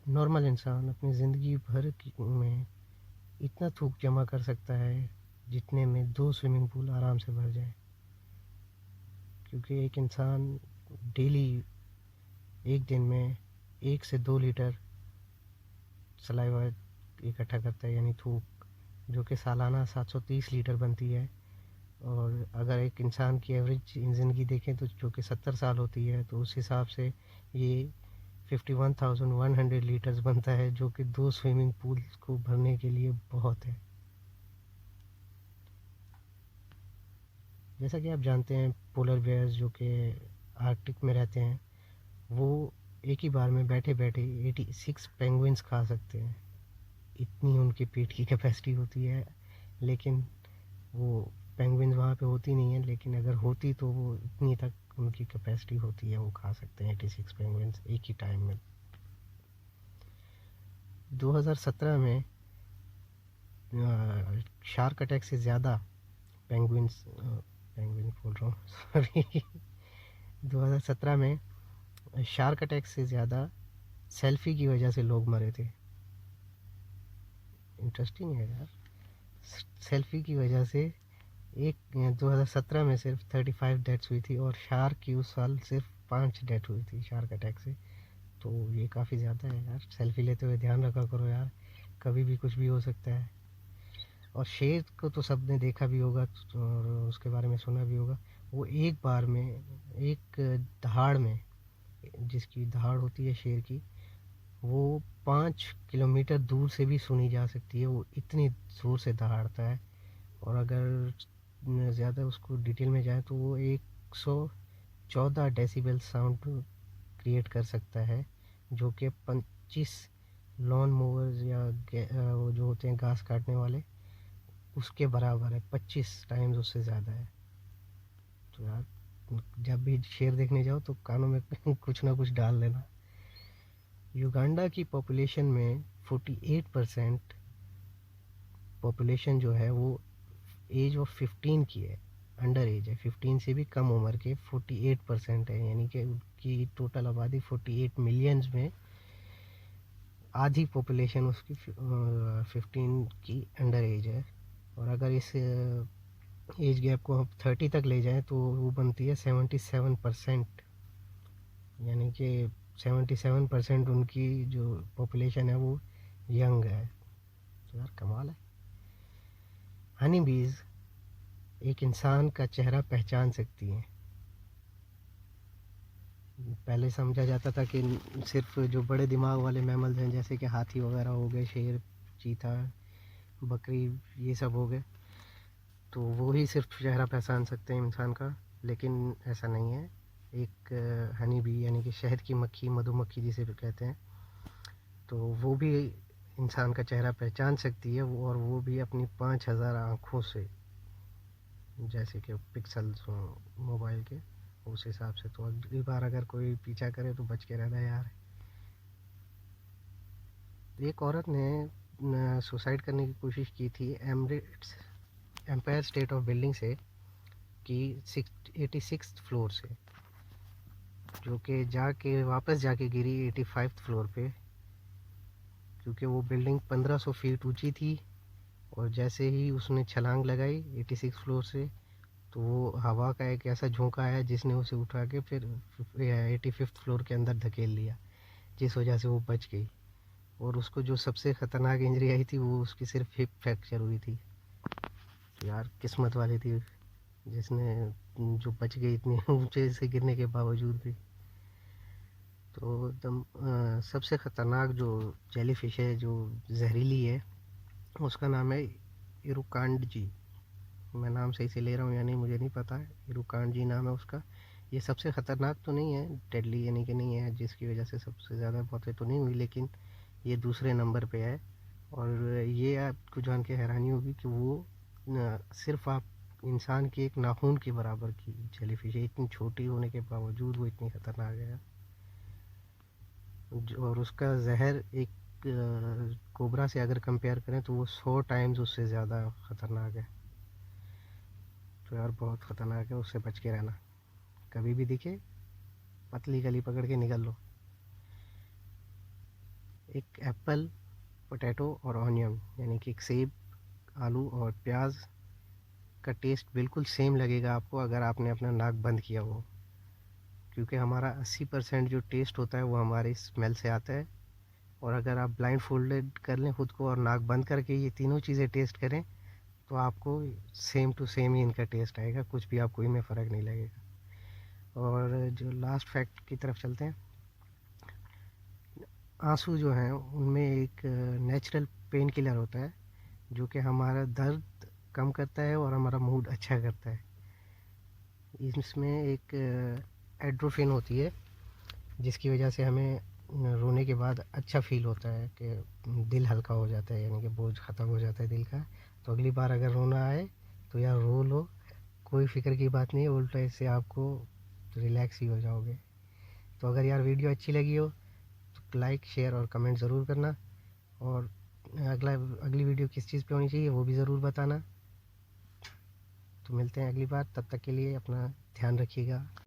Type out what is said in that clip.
Normal इंसान अपनी ज़िंदगी भर में इतना थूक जमा कर सकता है जितने में 2 स्विमिंग पूल आराम से भर जाए। क्योंकि एक इंसान डेली एक दिन में 1 से 2 लीटर सलाइवा इकट्ठा करता है, यानी थूक, जो कि सालाना 730 लीटर बनती है। और अगर एक इंसान की एवरेज ज़िंदगी देखें तो जो कि 70 साल होती है, तो उस हिसाब से ये 51,100 लीटर्स बनता है, जो कि 2 स्विमिंग पूल को भरने के लिए बहुत है। जैसा कि आप जानते हैं, पोलर बेयर्स जो कि आर्कटिक में रहते हैं, वो एक ही बार में बैठे बैठे 86 पेंगुइन्स खा सकते हैं। इतनी उनके पेट की कैपेसिटी होती है। लेकिन वो पेंगुइन्स वहाँ पे होती नहीं है, लेकिन अगर होती तो वो इतनी तक उनकी कैपेसिटी होती है, वो खा सकते हैं 86 पेंगुइन्स एक ही टाइम में। 2017 में शार्क अटैक से ज़्यादा पेंगुइन्स पेंगुइन बोल रहा हूँ, सॉरी, 2017 में शार्क अटैक से ज़्यादा सेल्फी की वजह से लोग मरे थे। इंटरेस्टिंग है यार। सेल्फी की वजह से 2017 में सिर्फ 35 डेथ्स हुई थी, और शार्क की उस साल सिर्फ 5 डेथ हुई थी शार्क अटैक से। तो ये काफ़ी ज़्यादा है यार। सेल्फी लेते हुए ध्यान रखा करो यार, कभी भी कुछ भी हो सकता है। और शेर को तो सबने देखा भी होगा और उसके बारे में सुना भी होगा। वो एक बार में, एक दहाड़ में, जिसकी दहाड़ होती है शेर की, वो 5 किलोमीटर दूर से भी सुनी जा सकती है। वो इतनी ज़ोर से दहाड़ता है। और अगर ज़्यादा उसको डिटेल में जाए तो वो 114 डेसिबल साउंड क्रिएट कर सकता है, जो कि 25 लॉन मोवर्स या वो जो होते हैं घास काटने वाले, उसके बराबर है। 25 टाइम्स उससे ज़्यादा है। तो यार, जब भी शेर देखने जाओ तो कानों में कुछ ना कुछ डाल लेना। युगांडा की पॉपुलेशन में 48% पॉपुलेशन जो है वो एज ऑफ 15 की है, अंडर एज है। 15 से भी कम उम्र के 48% है, यानी कि उनकी टोटल आबादी 48 मिलियंस में आधी पॉपुलेशन उसकी 15 की अंडर एज है। और अगर इस एज गैप को हम 30 तक ले जाएं तो वो बनती है 77%, यानी कि 77% उनकी जो पॉपुलेशन है वो यंग है। तो यार कमाल है। हनी बीज एक इंसान का चेहरा पहचान सकती हैं। पहले समझा जाता था कि सिर्फ जो बड़े दिमाग वाले मैमल्स हैं, जैसे कि हाथी वगैरह हो गए, शेर, चीता, बकरी, ये सब हो गए, तो वो ही सिर्फ चेहरा पहचान सकते हैं इंसान का। लेकिन ऐसा नहीं है। एक हनी बी, यानी कि शहद की मक्खी, मधुमक्खी जिसे भी कहते हैं, तो वो भी इंसान का चेहरा पहचान सकती है। और वो भी अपनी 5,000 आँखों से, जैसे कि पिक्सल्स हों मोबाइल के, उस हिसाब से। तो अगली बार अगर कोई पीछा करे तो बच के रहना यार। एक औरत ने सुसाइड करने की कोशिश की थी Emirates Empire State of Building से, कि 86 फ्लोर से, जो कि जाके वापस जाके गिरी 85 फ्लोर पे, क्योंकि वो बिल्डिंग 1500 फीट ऊंची थी। और जैसे ही उसने छलांग लगाई 86 फ्लोर से, तो वो हवा का एक ऐसा झोंका आया जिसने उसे उठा के फिर 85th फ्लोर के अंदर धकेल लिया, जिस वजह से वो बच गई। और उसको जो सबसे ख़तरनाक इंजरी आई थी वो उसकी सिर्फ हिप फ्रैक्चर हुई थी। तो यार किस्मत वाली थी जिसने, जो बच गई इतनी ऊंचे से गिरने के बावजूद भी। तो एकदम सबसे ख़तरनाक जो जेली फिश है, जो जहरीली है, उसका नाम है इरुकांड जी। मैं नाम सही से ले रहा हूँ या नहीं मुझे नहीं पता है। इरुकांड जी नाम है उसका। ये सबसे ख़तरनाक तो नहीं है, डेडली यानी कि नहीं है, जिसकी वजह से सबसे ज़्यादा मौतें तो नहीं हुई, लेकिन ये दूसरे नंबर पे है। और ये आपको जान के हैरानी होगी कि वो सिर्फ आप इंसान के एक नाखून के बराबर की जेलीफिश है। इतनी छोटी होने के बावजूद वो इतनी ख़तरनाक है। और उसका जहर एक कोबरा से अगर कंपेयर करें तो वो 100 टाइम्स उससे ज़्यादा ख़तरनाक है। तो यार बहुत ख़तरनाक है, उससे बच के रहना। कभी भी दिखे, पतली गली पकड़ के निकल लो। एक एप्पल, पोटैटो और ऑनियन, यानी कि एक सेब, आलू और प्याज का टेस्ट बिल्कुल सेम लगेगा आपको अगर आपने अपना नाक बंद किया हो, क्योंकि हमारा 80% जो टेस्ट होता है वो हमारी स्मेल से आता है। और अगर आप ब्लाइंड फोल्डेड कर लें खुद को और नाक बंद करके ये तीनों चीज़ें टेस्ट करें तो आपको सेम टू सेम ही इनका टेस्ट आएगा, कुछ भी आपको इनमें फ़र्क नहीं लगेगा। और जो लास्ट फैक्ट की तरफ चलते हैं, आंसू जो हैं उनमें एक नेचुरल पेन किलर होता है जो कि हमारा दर्द कम करता है और हमारा मूड अच्छा करता है। इसमें एक एड्रोफिन होती है जिसकी वजह से हमें रोने के बाद अच्छा फील होता है कि दिल हल्का हो जाता है, यानी कि बोझ ख़त्म हो जाता है दिल का। तो अगली बार अगर रोना आए तो यार रो लो, कोई फ़िक्र की बात नहीं है, उल्टा इससे आपको रिलैक्स ही हो जाओगे। तो अगर यार वीडियो अच्छी लगी हो तो लाइक, शेयर और कमेंट ज़रूर करना, और अगली वीडियो किस चीज़ पे होनी चाहिए वो भी ज़रूर बताना। तो मिलते हैं अगली बार, तब तक के लिए अपना ध्यान रखिएगा।